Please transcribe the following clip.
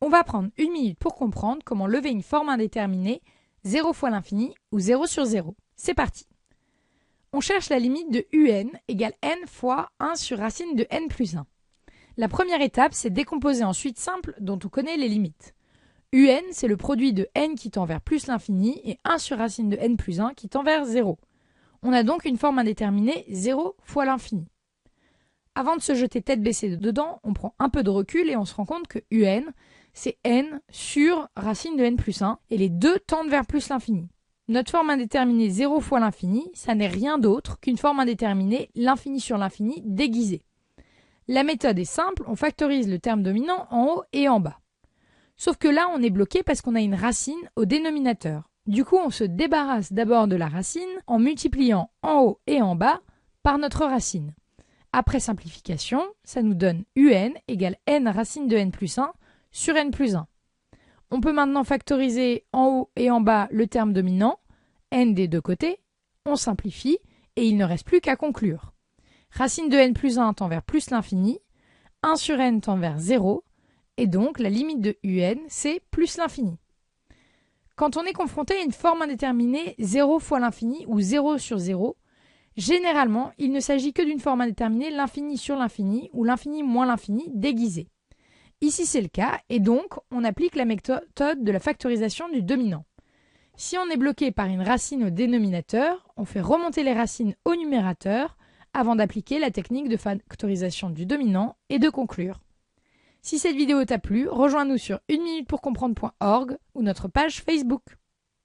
On va prendre 1 minute pour comprendre comment lever une forme indéterminée 0 fois l'infini ou 0 sur 0. C'est parti. On cherche la limite de un égale n fois 1 sur racine de n plus 1. La première étape, c'est décomposer en suite simple dont on connaît les limites. Un, c'est le produit de n qui tend vers plus l'infini et 1 sur racine de n plus 1 qui tend vers 0. On a donc une forme indéterminée 0 fois l'infini. Avant de se jeter tête baissée dedans, on prend un peu de recul et on se rend compte que un, c'est n sur racine de n plus 1 et les deux tendent vers plus l'infini. Notre forme indéterminée 0 fois l'infini, ça n'est rien d'autre qu'une forme indéterminée l'infini sur l'infini déguisée. La méthode est simple, on factorise le terme dominant en haut et en bas. Sauf que là, on est bloqué parce qu'on a une racine au dénominateur. Du coup, on se débarrasse d'abord de la racine en multipliant en haut et en bas par notre racine. Après simplification, ça nous donne un égale n racine de n plus 1 sur n plus 1. On peut maintenant factoriser en haut et en bas le terme dominant, n des deux côtés, on simplifie et il ne reste plus qu'à conclure. Racine de n plus 1 tend vers plus l'infini, 1 sur n tend vers 0, et donc la limite de un, c'est plus l'infini. Quand on est confronté à une forme indéterminée 0 fois l'infini ou 0 sur 0, généralement, il ne s'agit que d'une forme indéterminée l'infini sur l'infini ou l'infini moins l'infini déguisée. Ici, c'est le cas, et donc on applique la méthode de la factorisation du dominant. Si on est bloqué par une racine au dénominateur, on fait remonter les racines au numérateur avant d'appliquer la technique de factorisation du dominant et de conclure. Si cette vidéo t'a plu, rejoins-nous sur 1minutepourcomprendre.org ou notre page Facebook.